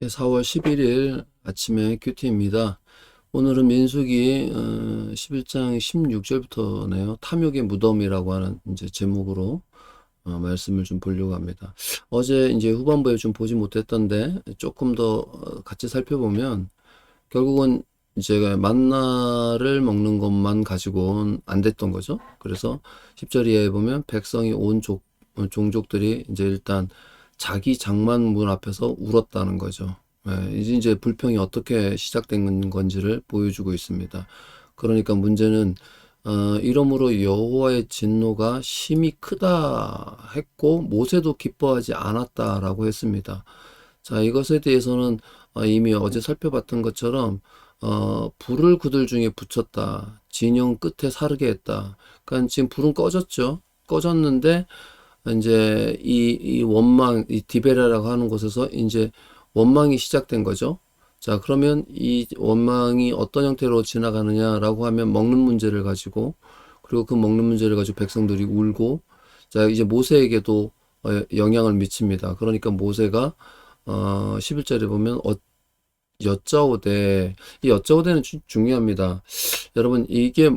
4월 11일 아침에 큐티입니다. 오늘은 민수기 11장 16절부터네요. 탐욕의 무덤이라고 하는 이제 제목으로 말씀을 좀 보려고 합니다. 어제 이제 후반부에 좀 보지 못했던데 조금 더 같이 살펴보면 결국은 제가 만나를 먹는 것만 가지고는 안 됐던 거죠. 그래서 10절 이하에 보면 백성이 온 종족들이 이제 일단 자기 장만 문 앞에서 울었다는 거죠. 예, 이제 불평이 어떻게 시작된 건지를 보여주고 있습니다. 그러니까 문제는 이러므로 여호와의 진노가 심히 크다 했고 모세도 기뻐하지 않았다라고 했습니다. 자, 이것에 대해서는 이미 어제 살펴봤던 것처럼 불을 그들 중에 붙였다. 진영 끝에 사르게 했다. 그러니까 지금 불은 꺼졌죠. 꺼졌는데 이제 이 원망, 이 디베라라고 하는 곳에서 이제 원망이 시작된 거죠. 자, 그러면 이 원망이 어떤 형태로 지나가느냐라고 하면 먹는 문제를 가지고, 그리고 그 먹는 문제를 가지고 백성들이 울고, 자, 이제 모세에게도 영향을 미칩니다. 그러니까 모세가 11절에 보면 여짜오되, 이 여짜오되는 중요합니다. 여러분, 이게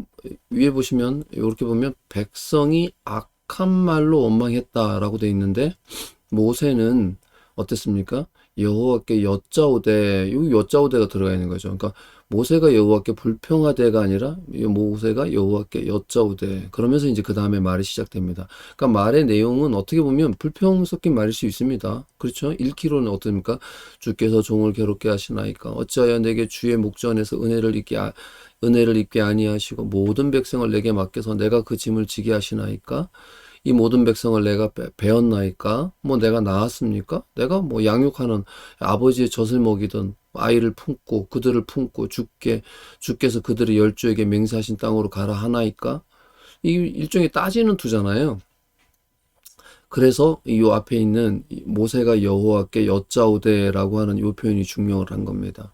위에 보시면 이렇게 보면 백성이 악한 말로 원망했다라고 돼 있는데 모세는 어땠습니까? 여호와께 여짜오되, 이 여짜오되가 들어가 있는 거죠. 그러니까 모세가 여호와께 불평하되가 아니라 모세가 여호와께 여짜오되, 그러면서 이제 그 다음에 말이 시작됩니다. 그러니까 말의 내용은 어떻게 보면 불평 섞인 말일 수 있습니다. 그렇죠? 읽기로는 어떻습니까? 주께서 종을 괴롭게 하시나이까 어찌하여 내게 주의 목전에서 은혜를 입게 아니하시고 모든 백성을 내게 맡겨서 내가 그 짐을 지게 하시나이까? 이 모든 백성을 내가 배웠나이까? 뭐 내가 낳았습니까? 내가 뭐 양육하는 아버지의 젖을 먹이던 아이를 품고 그들을 품고 주께서 그들의 열조에게 맹세하신 땅으로 가라 하나이까? 이 일종의 따지는 투잖아요. 그래서 이 앞에 있는 모세가 여호와께 여짜오되라고 하는 이 표현이 중요을 한 겁니다.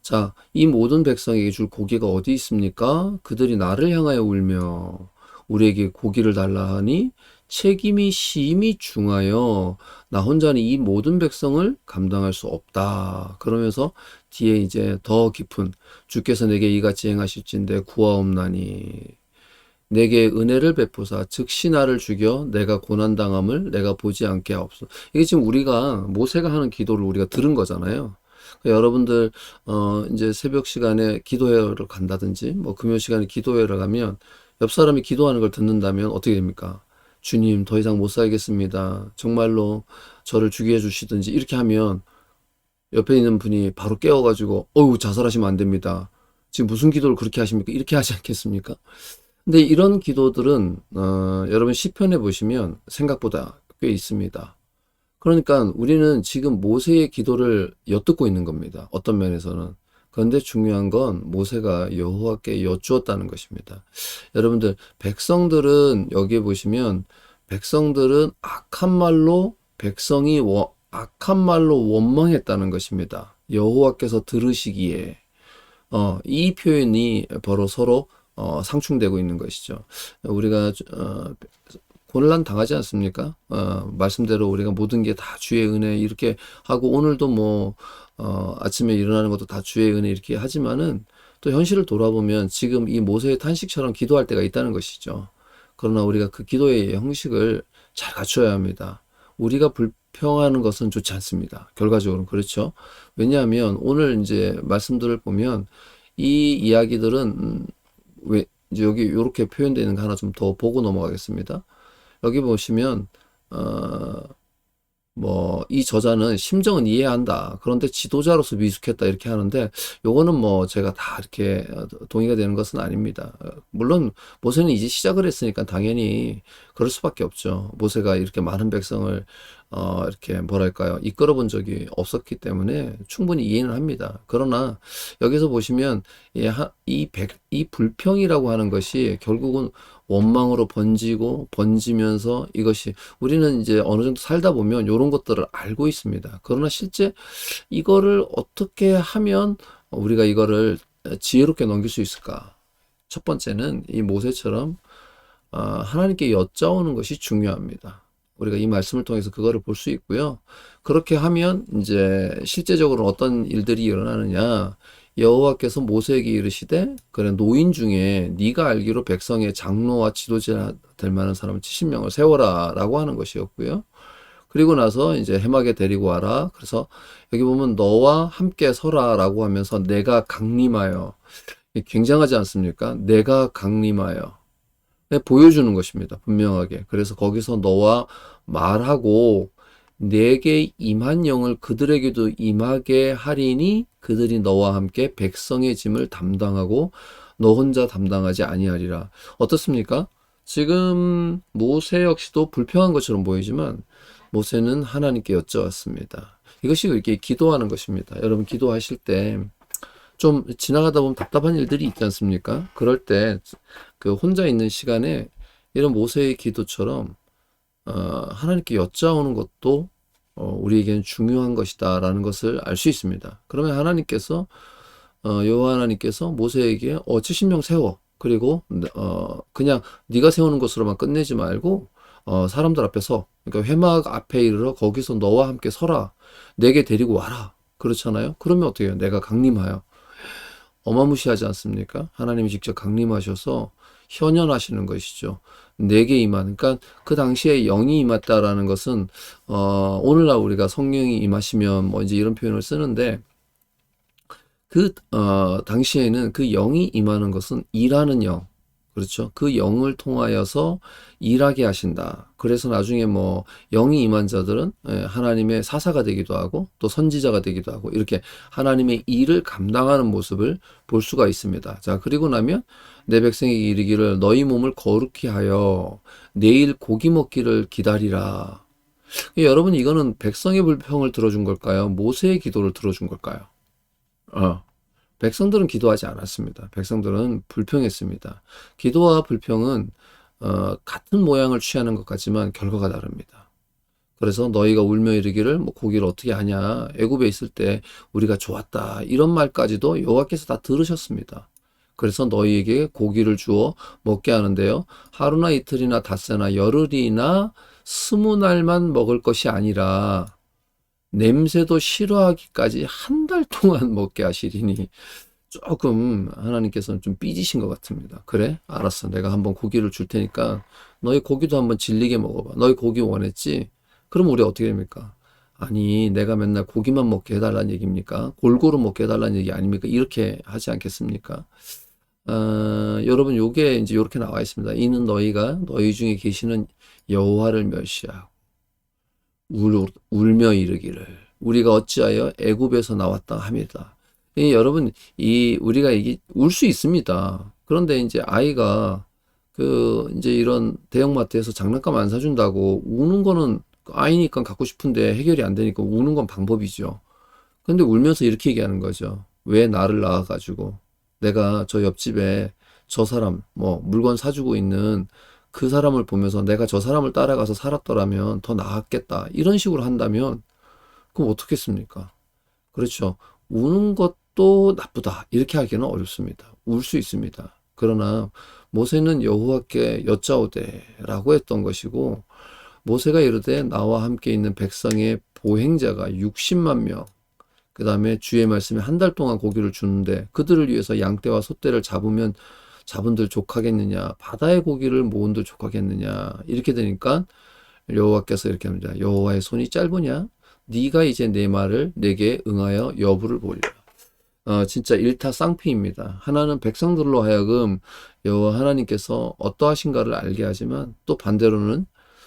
자, 이 모든 백성에게 줄 고기가 어디 있습니까? 그들이 나를 향하여 울며 우리에게 고기를 달라 하니 책임이 심히 중하여 나 혼자는 이 모든 백성을 감당할 수 없다. 그러면서 뒤에 이제 더 깊은 주께서 내게 이같이 행하실진대 구하옵나니 내게 은혜를 베푸사 즉시 나를 죽여 내가 고난당함을 내가 보지 않게 하옵소. 이게 지금 우리가 모세가 하는 기도를 우리가 들은 거잖아요. 그러니까 여러분들 이제 새벽 시간에 기도회를 간다든지 뭐 금요 시간에 기도회를 가면 옆 사람이 기도하는 걸 듣는다면 어떻게 됩니까? 주님 더 이상 못 살겠습니다. 정말로 저를 죽여 주시든지 이렇게 하면 옆에 있는 분이 바로 깨워가지고 어우 자살하시면 안 됩니다. 지금 무슨 기도를 그렇게 하십니까? 이렇게 하지 않겠습니까? 근데 이런 기도들은 여러분 시편에 보시면 생각보다 꽤 있습니다. 그러니까 우리는 지금 모세의 기도를 엿듣고 있는 겁니다. 어떤 면에서는. 그런데 중요한 건 모세가 여호와께 여쭈었다는 것입니다. 여러분들 백성들은 여기에 보시면 백성들은 악한 말로 원망했다는 것입니다. 여호와께서 들으시기에 이 표현이 바로 서로 상충되고 있는 것이죠. 우리가 고난 당하지 않습니까? 말씀대로 우리가 모든 게 다 주의 은혜 이렇게 하고 오늘도 뭐 아침에 일어나는 것도 다 주의 은혜 이렇게 하지만은 또 현실을 돌아보면 지금 이 모세의 탄식처럼 기도할 때가 있다는 것이죠. 그러나 우리가 그 기도의 형식을 잘 갖춰야 합니다. 우리가 불평하는 것은 좋지 않습니다. 결과적으로는 그렇죠. 왜냐하면 오늘 이제 말씀들을 보면 이 이야기들은 왜 이제 여기 이렇게 표현되어 있는 거 하나 좀 더 보고 넘어가겠습니다. 여기 보시면 뭐 이 저자는 심정은 이해한다. 그런데 지도자로서 미숙했다 이렇게 하는데 요거는 뭐 제가 다 이렇게 동의가 되는 것은 아닙니다. 물론 모세는 이제 시작을 했으니까 당연히 그럴 수밖에 없죠. 모세가 이렇게 많은 백성을 이렇게 뭐랄까요 이끌어 본 적이 없었기 때문에 충분히 이해는 합니다. 그러나 여기서 보시면 이 불평이라고 하는 것이 결국은 원망으로 번지면서 이것이 우리는 이제 어느 정도 살다 보면 이런 것들을 알고 있습니다. 그러나 실제 이거를 어떻게 하면 우리가 이거를 지혜롭게 넘길 수 있을까? 첫 번째는 이 모세처럼 하나님께 여짜오는 것이 중요합니다. 우리가 이 말씀을 통해서 그거를 볼 수 있고요. 그렇게 하면 이제 실제적으로 어떤 일들이 일어나느냐. 여호와께서 모세에게 이르시되 그래 노인 중에 네가 알기로 백성의 장로와 지도자 될 만한 사람을 70명을 세워라라고 하는 것이었고요. 그리고 나서 이제 해막에 데리고 와라. 그래서 여기 보면 너와 함께 서라라고 하면서 내가 강림하여 굉장하지 않습니까? 내가 강림하여 보여주는 것입니다. 분명하게. 그래서 거기서 너와 말하고 내게 임한 영을 그들에게도 임하게 하리니 그들이 너와 함께 백성의 짐을 담당하고 너 혼자 담당하지 아니하리라. 어떻습니까? 지금 모세 역시도 불평한 것처럼 보이지만 모세는 하나님께 여쭤왔습니다. 이것이 이렇게 기도하는 것입니다. 여러분 기도하실 때 좀 지나가다 보면 답답한 일들이 있지 않습니까? 그럴 때 그 혼자 있는 시간에 이런 모세의 기도처럼 하나님께 여짜오는 것도 우리에게는 중요한 것이다라는 것을 알 수 있습니다. 그러면 하나님께서 여호와 하나님께서 모세에게 70명 세워. 그리고 그냥 네가 세우는 것으로만 끝내지 말고 사람들 앞에서 그러니까 회막 앞에 이르러 거기서 너와 함께 서라. 내게 데리고 와라. 그렇잖아요. 그러면 어떻게 해요? 내가 강림하여. 어마무시하지 않습니까? 하나님이 직접 강림하셔서 현현하시는 것이죠. 내게 임하는. 그러니까 그 당시에 영이 임했다라는 것은 오늘날 우리가 성령이 임하시면 뭐 이제 이런 표현을 쓰는데 그 당시에는 그 영이 임하는 것은 일하는 영. 그렇죠. 그 영을 통하여서 일하게 하신다. 그래서 나중에 뭐 영이 임한 자들은 하나님의 사사가 되기도 하고 또 선지자가 되기도 하고 이렇게 하나님의 일을 감당하는 모습을 볼 수가 있습니다. 자, 그리고 나면 내 백성에게 이르기를 너희 몸을 거룩히 하여 내일 고기 먹기를 기다리라. 여러분 이거는 백성의 불평을 들어준 걸까요? 모세의 기도를 들어준 걸까요? 백성들은 기도하지 않았습니다. 백성들은 불평했습니다. 기도와 불평은 같은 모양을 취하는 것 같지만 결과가 다릅니다. 그래서 너희가 울며 이르기를 뭐 고기를 어떻게 하냐 애굽에 있을 때 우리가 좋았다 이런 말까지도 여호와께서 다 들으셨습니다. 그래서 너희에게 고기를 주어 먹게 하는데요. 하루나 이틀이나 닷새나 열흘이나 20날만 먹을 것이 아니라 냄새도 싫어하기까지 한 달 동안 먹게 하시리니 조금 하나님께서는 좀 삐지신 것 같습니다. 그래? 알았어. 내가 한번 고기를 줄 테니까 너희 고기도 한번 질리게 먹어봐. 너희 고기 원했지? 그럼 우리 어떻게 됩니까? 아니, 내가 맨날 고기만 먹게 해달라는 얘기입니까? 골고루 먹게 해달라는 얘기 아닙니까? 이렇게 하지 않겠습니까? 여러분, 요게 이제 이렇게 나와 있습니다. 이는 너희가 너희 중에 계시는 여호와를 멸시하고 울며 이르기를 우리가 어찌하여 애굽에서 나왔다 함이다. 여러분 우리가 이게 울 수 있습니다. 그런데 이제 아이가 이제 이런 대형마트에서 장난감 안 사준다고 우는 거는 아이니까 갖고 싶은데 해결이 안 되니까 우는 건 방법이죠. 근데 울면서 이렇게 얘기하는 거죠. 왜 나를 낳아가지고 내가 저 옆집에 저 사람 뭐 물건 사주고 있는 그 사람을 보면서 내가 저 사람을 따라가서 살았더라면 더 나았겠다. 이런 식으로 한다면 그럼 어떻겠습니까? 그렇죠. 우는 것도 나쁘다. 이렇게 하기는 어렵습니다. 울 수 있습니다. 그러나 모세는 여호와께 여짜오되라고 했던 것이고 모세가 이르되 나와 함께 있는 백성의 보행자가 60만 명. 그 다음에 주의 말씀에 한 달 동안 고기를 주는데 그들을 위해서 양떼와 소떼를 잡으면 잡은들 족하겠느냐 바다의 고기를 모은들 족하겠느냐 이렇게 되니까 여호와께서 이렇게 합니다. 여호와의 손이 짧으냐 네가 이제 내 말을 내게 응하여 여부를 보리라. 진짜 일타쌍피입니다. 하나는 백성들로 하여금 여호와 하나님께서 어떠하신가를 알게 하지만 또 반대로는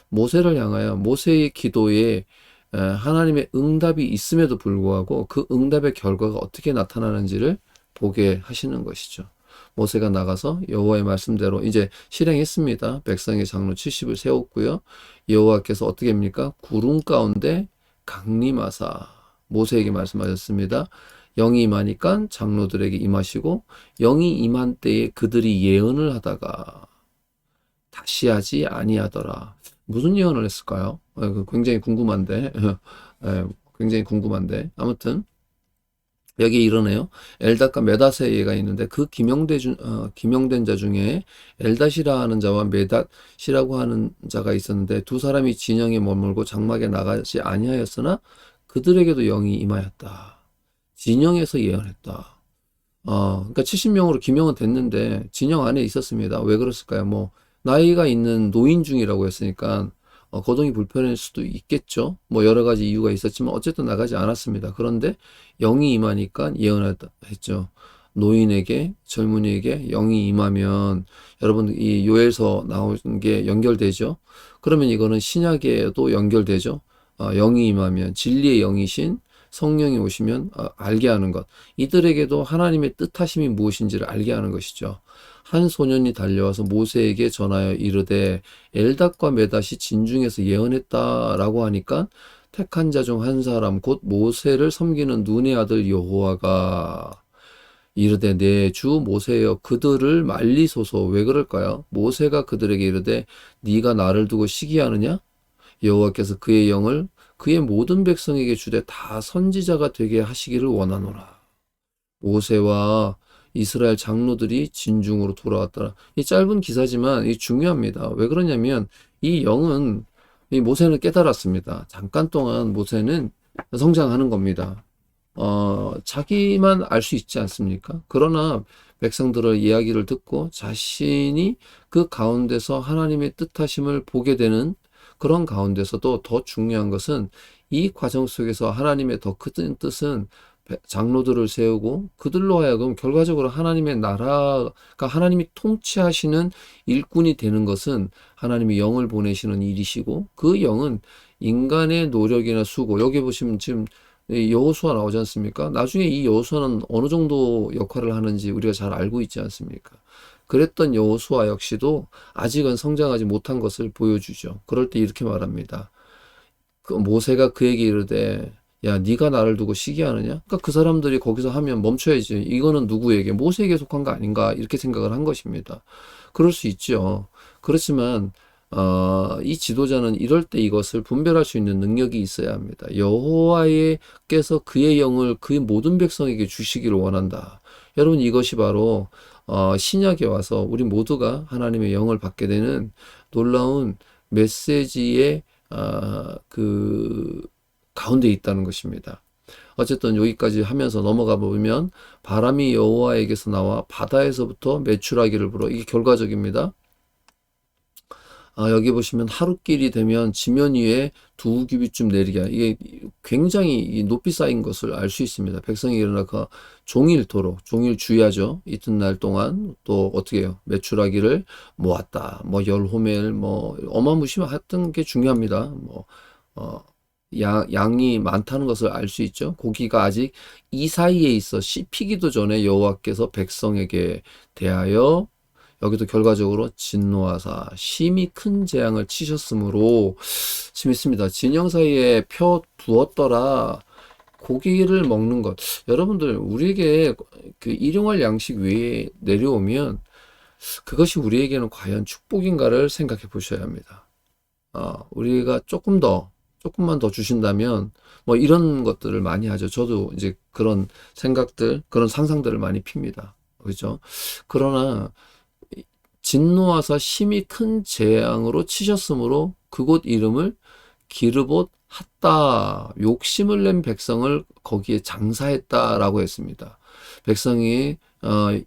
모세를 향하여 모세의 기도에 하나님의 응답이 있음에도 불구하고 그 응답의 결과가 어떻게 나타나는지를 보게 하시는 것이죠. 모세가 나가서 여호와의 말씀대로 이제 실행했습니다. 백성의 장로 70을 세웠고요. 여호와께서 어떻게 합니까? 구름 가운데 강림하사 모세에게 말씀하셨습니다. 영이 임하니까 장로들에게 임하시고 영이 임한 때에 그들이 예언을 하다가 다시 하지 아니하더라. 무슨 예언을 했을까요? 굉장히 궁금한데 굉장히 궁금한데 아무튼 여기 이러네요. 엘닷과 메닷의 가 있는데 그 기명된 자 중에 엘닷이라 하는 자와 메닷이라고 하는 자가 있었는데 두 사람이 진영에 머물고 장막에 나가지 아니하였으나 그들에게도 영이 임하였다. 진영에서 예언했다. 그러니까 70명으로 기명은 됐는데 진영 안에 있었습니다. 왜 그랬을까요? 뭐 나이가 있는 노인 중이라고 했으니까 거동이 불편할 수도 있겠죠. 뭐 여러 가지 이유가 있었지만 어쨌든 나가지 않았습니다. 그런데 영이 임하니까 예언했다 했죠. 노인에게 젊은이에게 영이 임하면 여러분 이 요엘서 나온 게 연결되죠. 그러면 이거는 신약에도 연결되죠. 영이 임하면 진리의 영이신 성령이 오시면 알게 하는 것. 이들에게도 하나님의 뜻하심이 무엇인지를 알게 하는 것이죠. 한 소년이 달려와서 모세에게 전하여 이르되 엘닷과 메닷이 진중에서 예언했다라고 하니까 택한 자 중 한 사람 곧 모세를 섬기는 눈의 아들 여호와가 이르되 내 주 모세여 그들을 말리소서. 왜 그럴까요? 모세가 그들에게 이르되 네가 나를 두고 시기하느냐? 여호와께서 그의 영을 그의 모든 백성에게 주되 다 선지자가 되게 하시기를 원하노라. 모세와 이스라엘 장로들이 진중으로 돌아왔더라. 이 짧은 기사지만 이 중요합니다. 왜 그러냐면 이 영은 이 모세는 깨달았습니다. 잠깐 동안 모세는 성장하는 겁니다. 자기만 알 수 있지 않습니까? 그러나 백성들의 이야기를 듣고 자신이 그 가운데서 하나님의 뜻하심을 보게 되는 그런 가운데서도 더 중요한 것은 이 과정 속에서 하나님의 더 큰 뜻은 장로들을 세우고 그들로 하여금 결과적으로 하나님의 나라가 하나님이 통치하시는 일꾼이 되는 것은 하나님이 영을 보내시는 일이시고 그 영은 인간의 노력이나 수고 여기 보시면 지금 여호수아 나오지 않습니까? 나중에 이 여호수아는 어느 정도 역할을 하는지 우리가 잘 알고 있지 않습니까? 그랬던 여호수아 역시도 아직은 성장하지 못한 것을 보여주죠. 그럴 때 이렇게 말합니다. 그 모세가 그에게 이르되 야 네가 나를 두고 시기하느냐? 그러니까 그 사람들이 거기서 하면 멈춰야지. 이거는 누구에게 모세에게 속한 거 아닌가 이렇게 생각을 한 것입니다. 그럴 수 있죠. 그렇지만 이 지도자는 이럴 때 이것을 분별할 수 있는 능력이 있어야 합니다. 여호와께서 그의 영을 그 모든 백성에게 주시기를 원한다. 여러분 이것이 바로 신약에 와서 우리 모두가 하나님의 영을 받게 되는 놀라운 메시지의 그 가운데 있다는 것입니다. 어쨌든 여기까지 하면서 넘어가 보면 바람이 여호와에게서 나와 바다에서부터 메추라기를 불어. 이게 결과적입니다. 여기 보시면 하루길이 되면 지면 위에 두 규빗쯤 내리게 이게 굉장히 높이 쌓인 것을 알 수 있습니다. 백성이 일어나 그 종일토록 종일 주야죠. 이튿날 동안 또 어떻게 해요? 메추라기를 모았다. 뭐 열호멜 뭐 어마무시했던 게 중요합니다. 뭐 양이 많다는 것을 알 수 있죠. 고기가 아직 이 사이에 있어 씹히기도 전에 여호와께서 백성에게 대하여 여기도 결과적으로 진노하사 심히 큰 재앙을 치셨으므로 재밌습니다. 진영 사이에 펴 두었더라. 고기를 먹는 것. 여러분들 우리에게 그 일용할 양식 외에 내려오면 그것이 우리에게는 과연 축복인가를 생각해 보셔야 합니다. 우리가 조금만 더 주신다면 뭐 이런 것들을 많이 하죠. 저도 이제 그런 생각들, 그런 상상들을 많이 핍니다. 그렇죠? 그러나 진노하사 심히 큰 재앙으로 치셨으므로 그곳 이름을 기르봇 핫다. 욕심을 낸 백성을 거기에 장사했다라고 했습니다. 백성이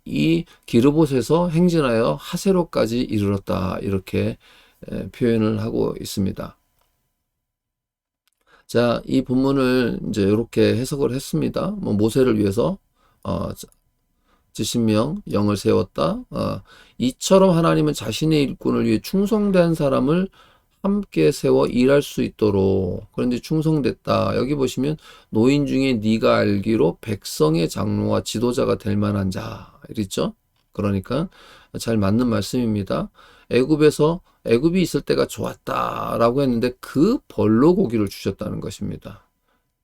이 기르봇에서 행진하여 하세로까지 이르렀다. 이렇게 표현을 하고 있습니다. 자, 이 본문을 이제 이렇게 해석을 했습니다. 뭐 모세를 위해서 70명 영을 세웠다. 이처럼 하나님은 자신의 일꾼을 위해 충성된 사람을 함께 세워 일할 수 있도록. 그런데 충성됐다. 여기 보시면 노인 중에 네가 알기로 백성의 장로와 지도자가 될 만한 자. 이랬죠? 그러니까 잘 맞는 말씀입니다. 애굽이 있을 때가 좋았다라고 했는데 그 벌로 고기를 주셨다는 것입니다.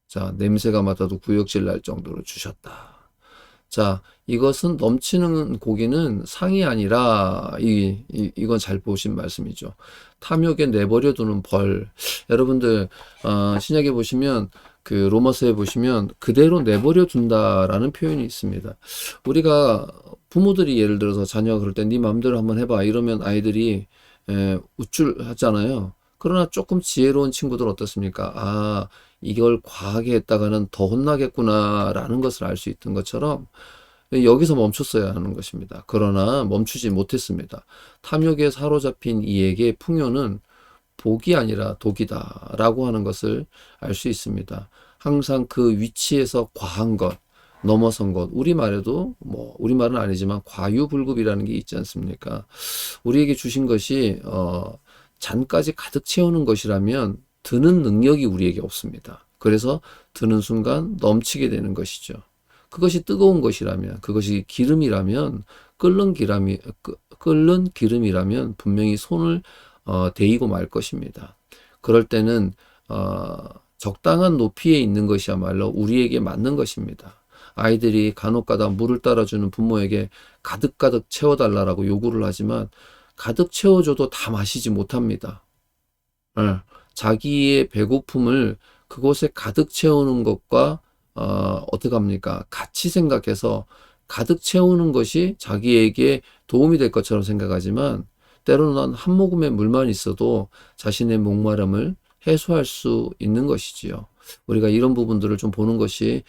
자, 냄새가 맡아도 구역질 날 정도로 주셨다. 자, 이것은 넘치는 고기는 상이 아니라 이건 잘 보신 말씀이죠. 탐욕에 내버려 두는 벌. 여러분들 신약에 보시면 그 로마서에 보시면 그대로 내버려 둔다라는 표현이 있습니다. 우리가 부모들이 예를 들어서 자녀가 그럴 때 네 마음대로 한번 해봐 이러면 아이들이 우쭐하잖아요. 그러나 조금 지혜로운 친구들 어떻습니까? 아, 이걸 과하게 했다가는 더 혼나겠구나라는 것을 알 수 있던 것처럼 여기서 멈췄어야 하는 것입니다. 그러나 멈추지 못했습니다. 탐욕에 사로잡힌 이에게 풍요는 복이 아니라 독이다라고 하는 것을 알 수 있습니다. 항상 그 위치에서 과한 것, 넘어선 것, 우리말에도 뭐 우리말은 아니지만 과유불급이라는 게 있지 않습니까? 우리에게 주신 것이 잔까지 가득 채우는 것이라면 드는 능력이 우리에게 없습니다. 그래서 드는 순간 넘치게 되는 것이죠. 그것이 뜨거운 것이라면, 그것이 기름이라면, 끓는 기름이라면 분명히 손을 데이고 말 것입니다. 그럴 때는 적당한 높이에 있는 것이야말로 우리에게 맞는 것입니다. 아이들이 간혹가다 물을 따라주는 부모에게 가득가득 채워달라고 요구를 하지만 가득 채워줘도 다 마시지 못합니다. 자기의 배고픔을 그곳에 가득 채우는 것과 어떻게 합니까? 같이 생각해서 가득 채우는 것이 자기에게 도움이 될 것처럼 생각하지만 때로는 한 모금의 물만 있어도 자신의 목마름을 해소할 수 있는 것이지요. 우리가 이런 부분들을 좀 보는 것이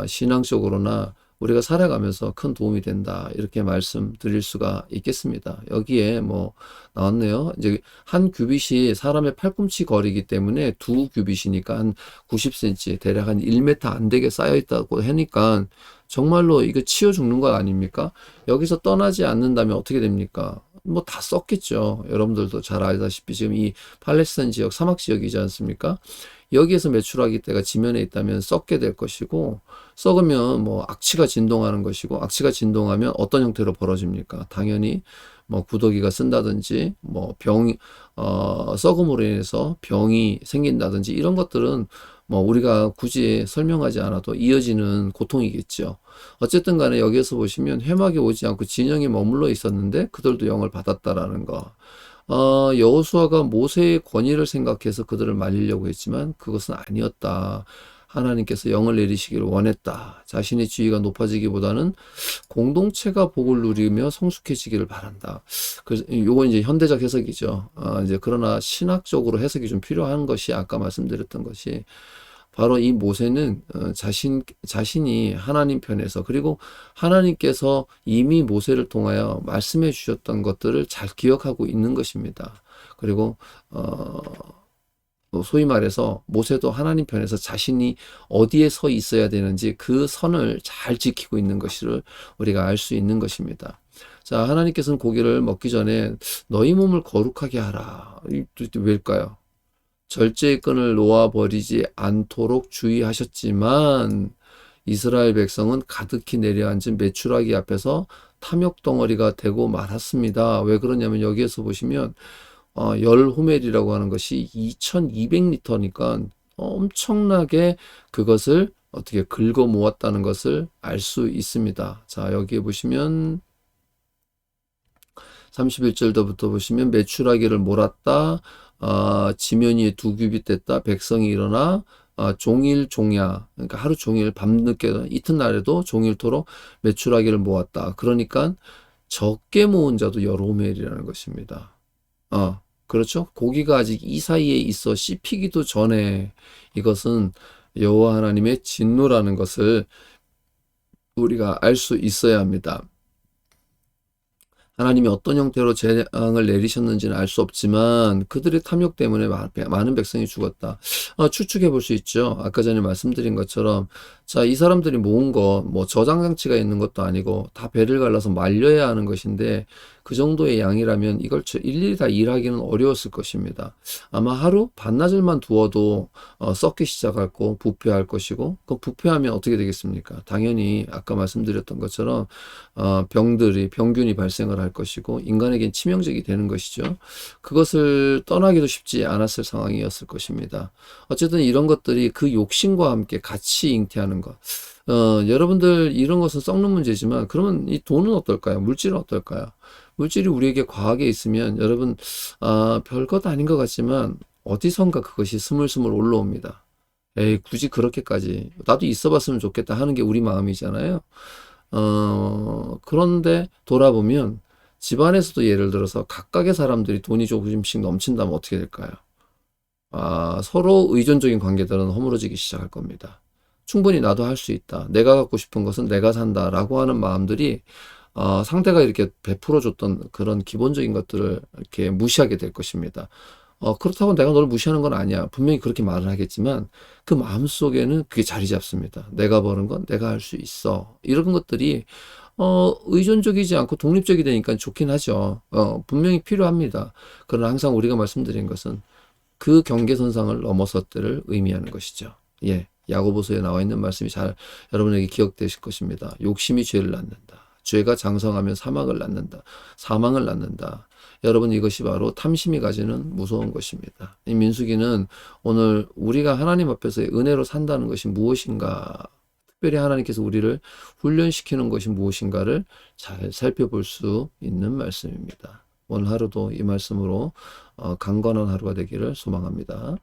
신앙적으로나 우리가 살아가면서 큰 도움이 된다. 이렇게 말씀드릴 수가 있겠습니다. 여기에 뭐 나왔네요. 이제 한 규빗이 사람의 팔꿈치 거리이기 때문에 두 규빗이니까 한 90cm, 대략 한 1m 안 되게 쌓여 있다고 하니까 정말로 이거 치워 죽는 것 아닙니까? 여기서 떠나지 않는다면 어떻게 됩니까? 뭐 다 썩겠죠. 여러분들도 잘 알다시피 지금 이 팔레스타인 지역 사막 지역이지 않습니까? 여기에서 메추라기 떼가 지면에 있다면 썩게 될 것이고, 썩으면 뭐 악취가 진동하는 것이고, 악취가 진동하면 어떤 형태로 벌어집니까? 당연히 뭐 구더기가 쓴다든지 뭐 썩음으로 인해서 병이 생긴다든지 이런 것들은 뭐 우리가 굳이 설명하지 않아도 이어지는 고통이겠죠. 어쨌든 간에 여기에서 보시면 회막에 오지 않고 진영에 머물러 있었는데 그들도 영을 받았다라는 거. 여호수아가 모세의 권위를 생각해서 그들을 말리려고 했지만 그것은 아니었다. 하나님께서 영을 내리시기를 원했다. 자신의 지위가 높아지기보다는 공동체가 복을 누리며 성숙해지기를 바란다. 그래서 요건 이제 현대적 해석이죠. 이제 그러나 신학적으로 해석이 좀 필요한 것이 아까 말씀드렸던 것이 바로 이 모세는 자신이 하나님 편에서 그리고 하나님께서 이미 모세를 통하여 말씀해 주셨던 것들을 잘 기억하고 있는 것입니다. 그리고 소위 말해서 모세도 하나님 편에서 자신이 어디에 서 있어야 되는지 그 선을 잘 지키고 있는 것을 우리가 알 수 있는 것입니다. 자, 하나님께서는 고기를 먹기 전에 너희 몸을 거룩하게 하라. 왜일까요? 절제의 끈을 놓아버리지 않도록 주의하셨지만 이스라엘 백성은 가득히 내려앉은 메추라기 앞에서 탐욕 덩어리가 되고 말았습니다. 왜 그러냐면 여기에서 보시면 열 호멜이라고 하는 것이 2200리터니까 엄청나게 그것을 어떻게 긁어 모았다는 것을 알 수 있습니다. 자, 여기에 보시면 31절부터 보시면 메추라기를 몰았다. 지면 위에 두 규빗 됐다. 백성이 일어나 종일 종야, 그러니까 하루 종일 밤늦게 이튿날에도 종일토록 메추라기를 모았다. 그러니까 적게 모은 자도 여러 호멜이라는 것입니다. 그렇죠? 고기가 아직 이 사이에 있어 씹히기도 전에 이것은 여호와 하나님의 진노라는 것을 우리가 알 수 있어야 합니다. 하나님이 어떤 형태로 재앙을 내리셨는지는 알 수 없지만 그들의 탐욕 때문에 많은 백성이 죽었다. 추측해 볼 수 있죠. 아까 전에 말씀드린 것처럼 자, 이 사람들이 모은 거 뭐 저장장치가 있는 것도 아니고 다 배를 갈라서 말려야 하는 것인데 그 정도의 양이라면 이걸 일일이 다 일하기는 어려웠을 것입니다. 아마 하루 반나절만 두어도 썩기 시작하고 부패할 것이고 그 부패하면 어떻게 되겠습니까? 당연히 아까 말씀드렸던 것처럼 병균이 발생을 할 것이고 인간에겐 치명적이 되는 것이죠. 그것을 떠나기도 쉽지 않았을 상황이었을 것입니다. 어쨌든 이런 것들이 그 욕심과 함께 같이 잉태하는 것. 여러분들 이런 것은 썩는 문제지만 그러면 이 돈은 어떨까요? 물질은 어떨까요? 물질이 우리에게 과하게 있으면 여러분 별것 아닌 것 같지만 어디선가 그것이 스물스물 올라옵니다. 에이, 굳이 그렇게까지. 나도 있어 봤으면 좋겠다 하는 게 우리 마음이잖아요. 그런데 돌아보면 집안에서도 예를 들어서 각각의 사람들이 돈이 조금씩 넘친다면 어떻게 될까요? 서로 의존적인 관계들은 허물어지기 시작할 겁니다. 충분히 나도 할 수 있다. 내가 갖고 싶은 것은 내가 산다라고 하는 마음들이 상대가 이렇게 베풀어줬던 그런 기본적인 것들을 이렇게 무시하게 될 것입니다. 그렇다고 내가 널 무시하는 건 아니야. 분명히 그렇게 말을 하겠지만 그 마음속에는 그게 자리 잡습니다. 내가 버는 건 내가 할 수 있어. 이런 것들이 의존적이지 않고 독립적이 되니까 좋긴 하죠. 분명히 필요합니다. 그러나 항상 우리가 말씀드린 것은 그 경계선상을 넘어섰들을 의미하는 것이죠. 예. 야고보서에 나와 있는 말씀이 잘 여러분에게 기억되실 것입니다. 욕심이 죄를 낳는다. 죄가 장성하면 사망을 낳는다. 사망을 낳는다. 여러분 이것이 바로 탐심이 가지는 무서운 것입니다. 이 민수기는 오늘 우리가 하나님 앞에서의 은혜로 산다는 것이 무엇인가, 특별히 하나님께서 우리를 훈련시키는 것이 무엇인가를 잘 살펴볼 수 있는 말씀입니다. 오늘 하루도 이 말씀으로 강건한 하루가 되기를 소망합니다.